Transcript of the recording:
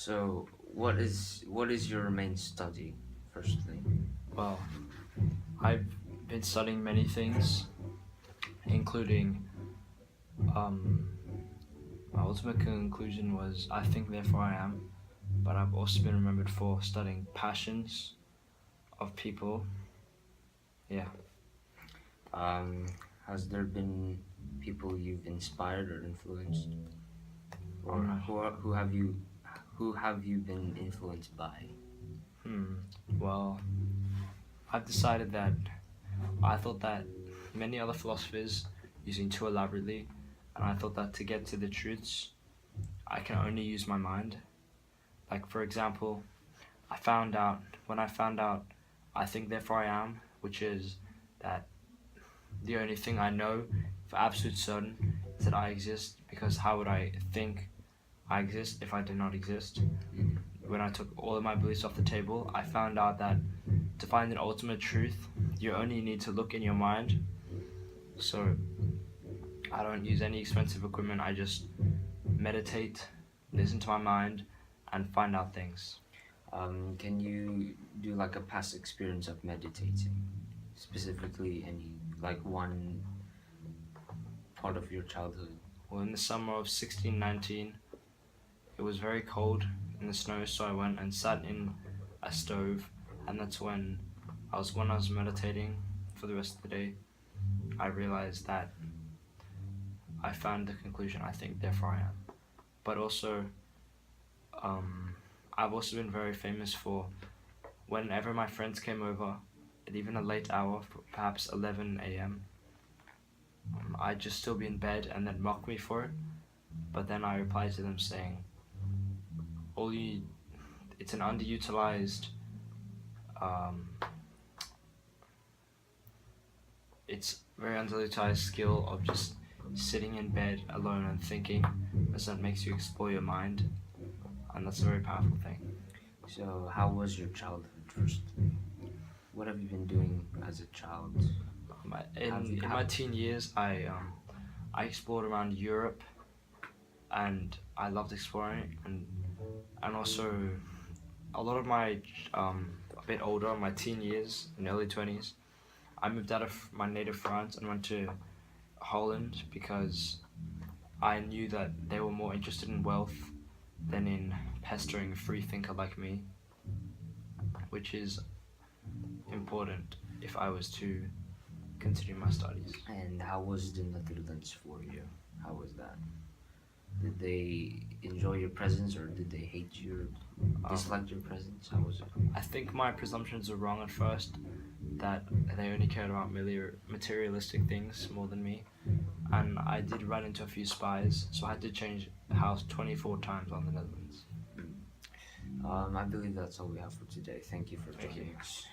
So, what is your main study, firstly? Well, I've been studying many things, including um, my ultimate conclusion was I think therefore I am, but I've also been remembered for studying passions of people. Yeah. Um, has there been people you've inspired or influenced, or Um, who have you been influenced by? hmm. Well, I've decided that I thought that many other philosophers using too elaborately, and I thought that to get to the truths, I can only use my mind. Like for example, I found out I think therefore I am, which is that the only thing I know for absolute certain is that I exist, because how would I think I exist if I did not exist? Mhm. When I took all of my beliefs off the table, I found out that to find an ultimate truth, you only need to look in your mind. So I don't use any expensive equipment, I just meditate, listen to my mind, and find out things. Can you do like a past experience of meditating, specifically any like one part of your childhood? Well, in the summer of 1619, it was very cold in the snow, so I went and sat in a stove, and that's when I was meditating for the rest of the day, I realized that I found the conclusion I think therefore I am. But also, um, I've also been very famous for whenever my friends came over at even a late hour, perhaps 11 a.m., I'd just still be in bed and they'd mock me for it. But then I replied to them saying, all you, it's an underutilized, um, it's very underutilized skill of just sitting in bed alone and thinking, as that makes you explore your mind, and that's a very powerful thing. So, how was your childhood, firstly? What have you been doing as a child? In my teen years, I explored around Europe, and I loved exploring, and also a lot of my a bit older, my teen years and early 20s, I moved out of my native France and went to Holland because I knew that they were more interested in wealth than in pestering a free thinker like me, which is important if I was to continue my studies. And how was the Netherlands for you? How was that? Did they enjoy your presence, or did they hate you or dislike your presence? How was it? I think my presumptions were wrong at first, that they only cared about materialistic things more than me, and I did run into a few spies, so I had to change house 24 times on the Netherlands. I believe that's all we have for today. Thank you for Thank you. joining us.